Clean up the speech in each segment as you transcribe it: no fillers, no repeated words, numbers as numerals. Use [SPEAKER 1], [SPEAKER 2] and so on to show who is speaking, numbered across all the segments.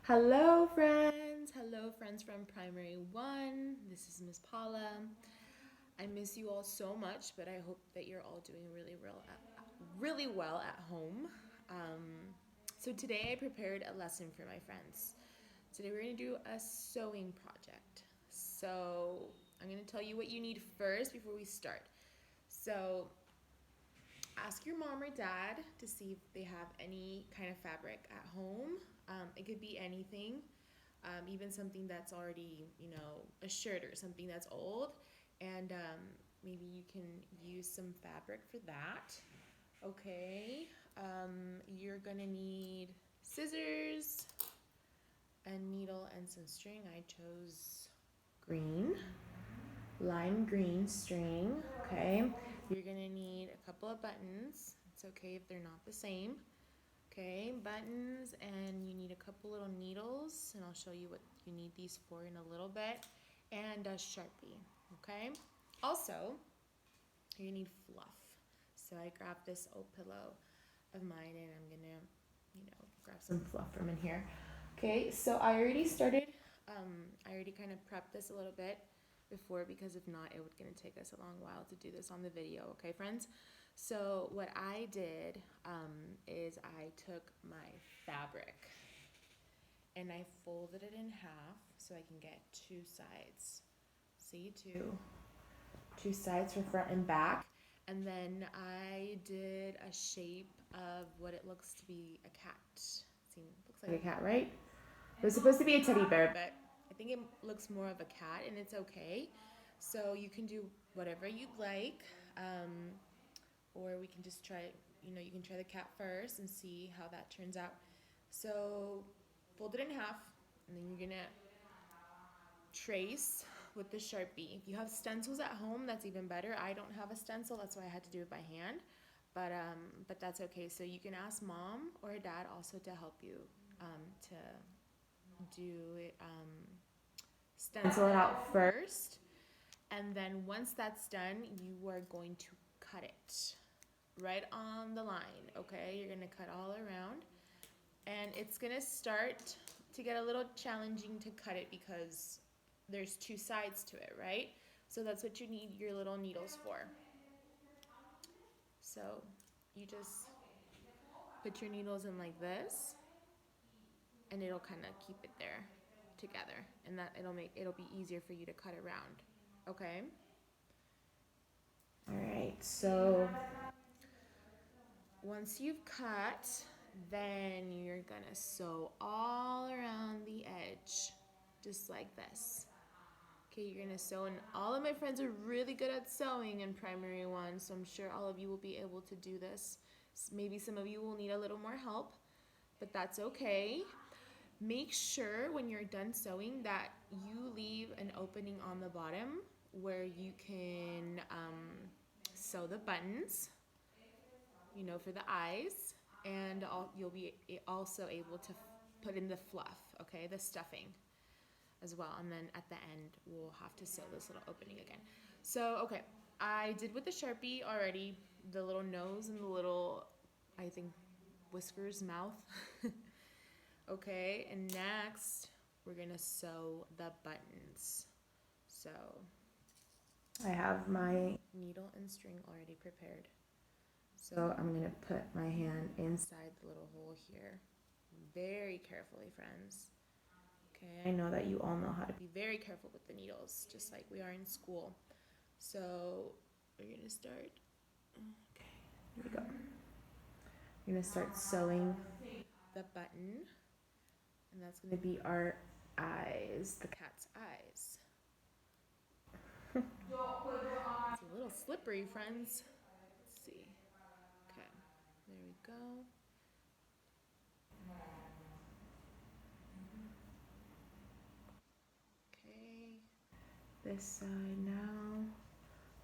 [SPEAKER 1] Hello, friends. Hello, friends from Primary One. This is Miss Paula. I miss you all so much, but I hope that you're all doing really well at home. So today I prepared a lesson for my friends. Today we're going to do a sewing project. So I'm going to tell you what you need first before we start. So ask your mom or dad to see if they have any kind of fabric at home. It could be anything, even something that's already, a shirt or something that's old. And maybe you can use some fabric for that. Okay. You're going to need scissors, a needle, and some string. I chose green, lime green string. Okay. You're going to need a couple of buttons. It's okay if they're not the same. Okay, buttons, and you need a couple little needles, and I'll show you what you need these for in a little bit, and a Sharpie, okay? Also, you need fluff. So I grabbed this old pillow of mine, and I'm gonna, grab some fluff from in here. Okay, so I already kind of prepped this a little bit before, because if not, it would gonna take us a long while to do this on the video, okay, friends? So what I did is I took my fabric and I folded it in half so I can get two sides. See, two sides for front and back. And then I did a shape of what it looks to be a cat. See, it looks like a cat, right? It was supposed to be a teddy bear, but I think it looks more of a cat, and it's okay. So you can do whatever you'd like. Or we can just try, you can try the cat first and see how that turns out. So fold it in half, and then you're gonna trace with the Sharpie. If you have stencils at home, that's even better. I don't have a stencil, that's why I had to do it by hand. But that's okay. So you can ask mom or dad also to help you to do it, stencil it out first. And then once that's done, you are going to cut it right on the line, okay? You're gonna cut all around, and it's gonna start to get a little challenging to cut it because there's two sides to it, right? So that's what you need your little needles for. So you just put your needles in like this, and it'll kind of keep it there together, and that it'll be easier for you to cut around, okay? All right, so once you've cut, then you're gonna sew all around the edge, just like this. Okay, you're gonna sew, and all of my friends are really good at sewing in Primary One, so I'm sure all of you will be able to do this. Maybe some of you will need a little more help, but that's okay. Make sure when you're done sewing that you leave an opening on the bottom where you can sew the buttons, for the eyes, and you'll be also able to put in the fluff, okay, the stuffing as well. And then at the end, we'll have to sew this little opening again. So, okay, I did with the Sharpie already, the little nose and the little, I think, whiskers, mouth. Okay, and next, we're gonna sew the buttons. So, I have my needle and string already prepared. So I'm gonna put my hand inside the little hole here. Very carefully, friends. Okay, I know that you all know how to be very careful with the needles, just like we are in school. So we're gonna start. Okay, here we go. We're gonna start sewing the button, and that's gonna be our eyes, the cat's eyes. It's a little slippery, friends. Let's see. Okay, there we go. Okay, this side now.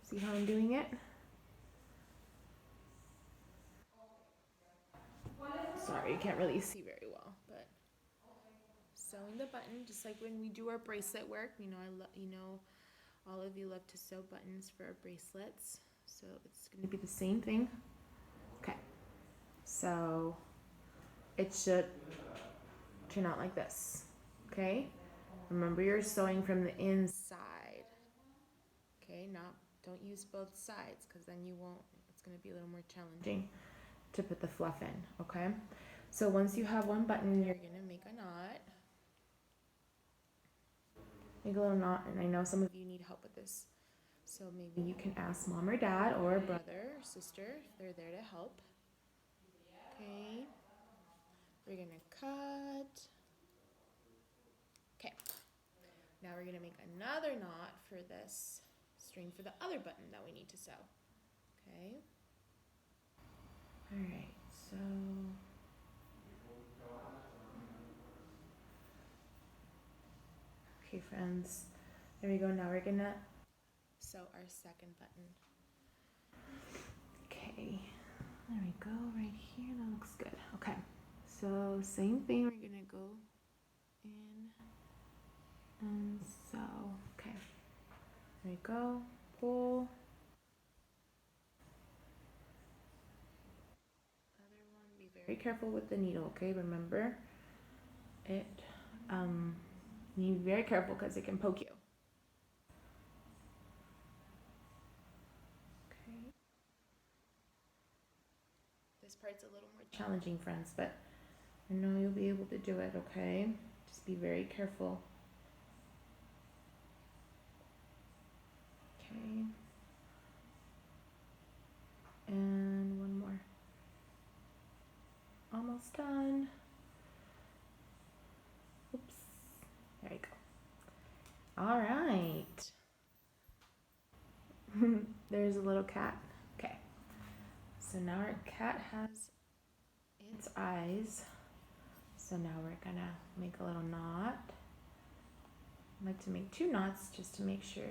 [SPEAKER 1] See how I'm doing it? Sorry, you can't really see very well, but sewing the button just like when we do our bracelet work. All of you love to sew buttons for our bracelets, so it's going to be the same thing. Okay, so it should turn out like this, okay? Remember, you're sewing from the inside, okay? Don't use both sides, because then it's going to be a little more challenging to put the fluff in, okay? So once you have one button, you're going to make a knot. Make a little knot, and I know some of you need help with this. So maybe you can ask mom or dad or brother or sister if they're there to help. Okay. We're going to cut. Okay. Now we're going to make another knot for this string for the other button that we need to sew. Okay. All right. So okay, friends. There we go. Now we're going to sew our second button. Okay. There we go. Right here. That looks good. Okay. So same thing. We're going to go in and sew. Okay. There we go. Pull. Other one. Be very careful with the needle, okay? Remember, it you need to be very careful because it can poke you. Okay. This part's a little more challenging, friends, but I know you'll be able to do it, okay? Just be very careful. Okay. And one more. Almost done. Oops. There you go. All right. There's a little cat. Okay. So now our cat has its eyes. So now we're gonna make a little knot. I like to make 2 knots just to make sure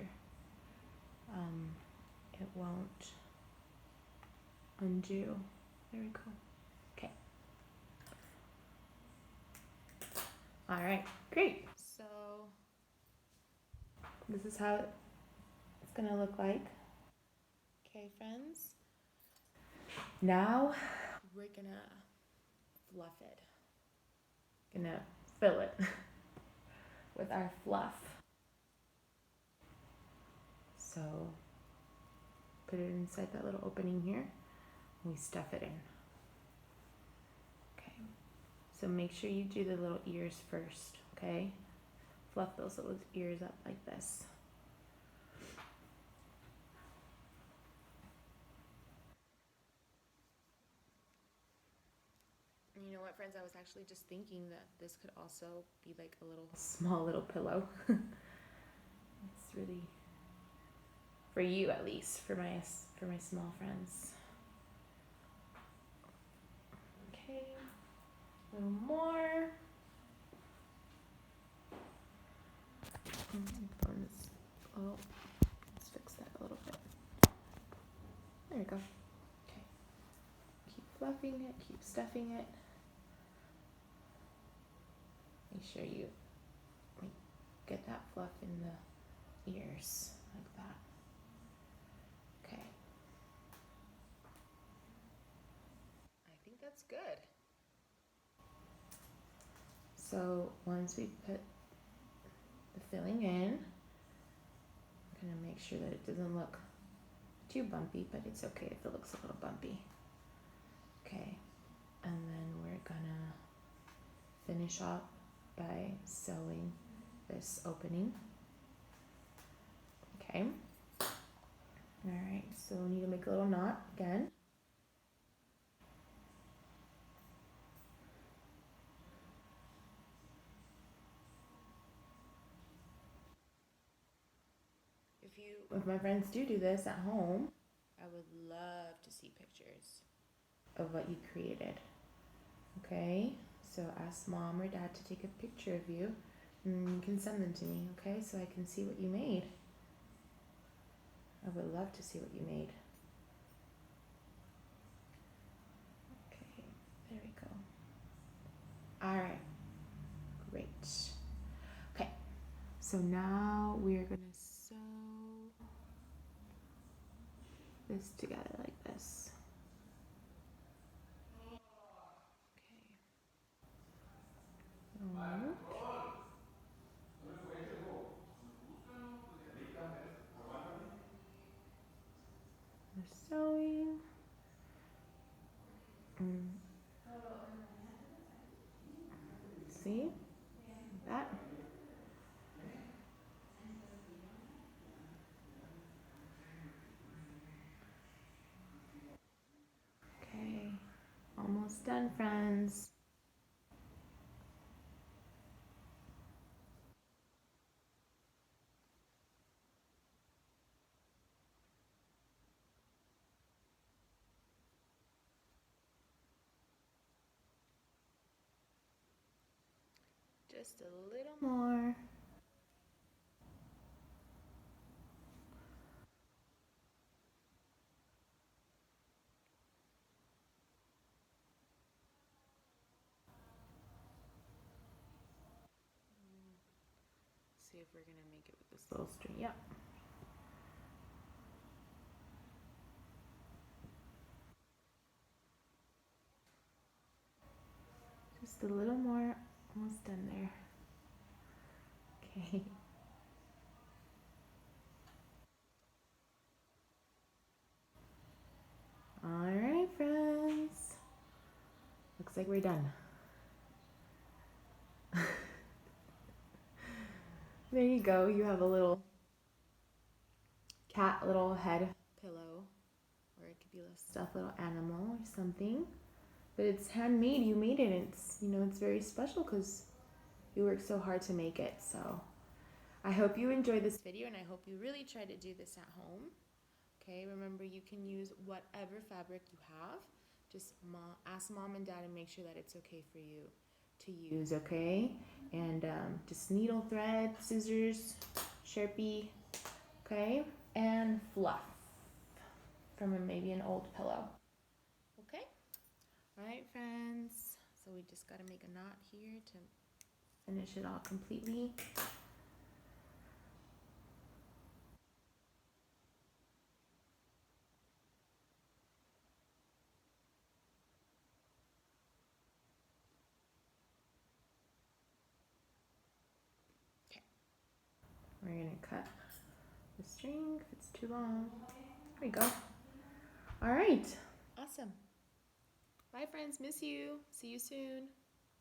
[SPEAKER 1] it won't undo. There we go. Okay. All right, great. So this is how it's gonna look like. Okay, friends. Now we're gonna fluff it. Gonna fill it with our fluff. So put it inside that little opening here. We stuff it in. Okay. So make sure you do the little ears first, okay? Fluff those little ears up like this. And you know what, friends? I was actually just thinking that this could also be like a little small little pillow. It's really for you, at least, for my small friends. Okay, a little more. Oh, let's fix that a little bit. There we go. Okay, keep fluffing it, keep stuffing it. Make sure you get that fluff in the ears like that. Okay. I think that's good. So once we put the filling in, I'm gonna make sure that it doesn't look too bumpy, but it's okay if it looks a little bumpy. Okay, and then we're gonna finish off by sewing this opening. Okay. All right, so we need to make a little knot again. If my friends do this at home, I would love to see pictures of what you created. Okay, so ask mom or dad to take a picture of you, and you can send them to me, okay, so I can see what you made. I would love to see what you made. Okay, there we go. All right, great. Okay, so now we are gonna sew this together like this. Okay. We're sewing. See? Like that. Okay. Almost done, friends. Just a little more. See if we're gonna make it with this little string. Yep. Just a little more. Almost done there. Okay. All right, friends. Looks like we're done. There you go. You have a little cat little head pillow, or it could be a stuffed little animal or something. But it's handmade. You made it. It's it's very special because you worked so hard to make it. So I hope you enjoyed this video, and I hope you really try to do this at home. Okay, remember you can use whatever fabric you have. Just ask mom and dad and make sure that it's okay for you to use, okay? And just needle thread, scissors, Sharpie, okay? And fluff from maybe an old pillow, okay? All right, friends. So we just got to make a knot here to finish it all completely. We're gonna cut the string if it's too long. There we go. All right. Awesome. Bye, friends. Miss you. See you soon.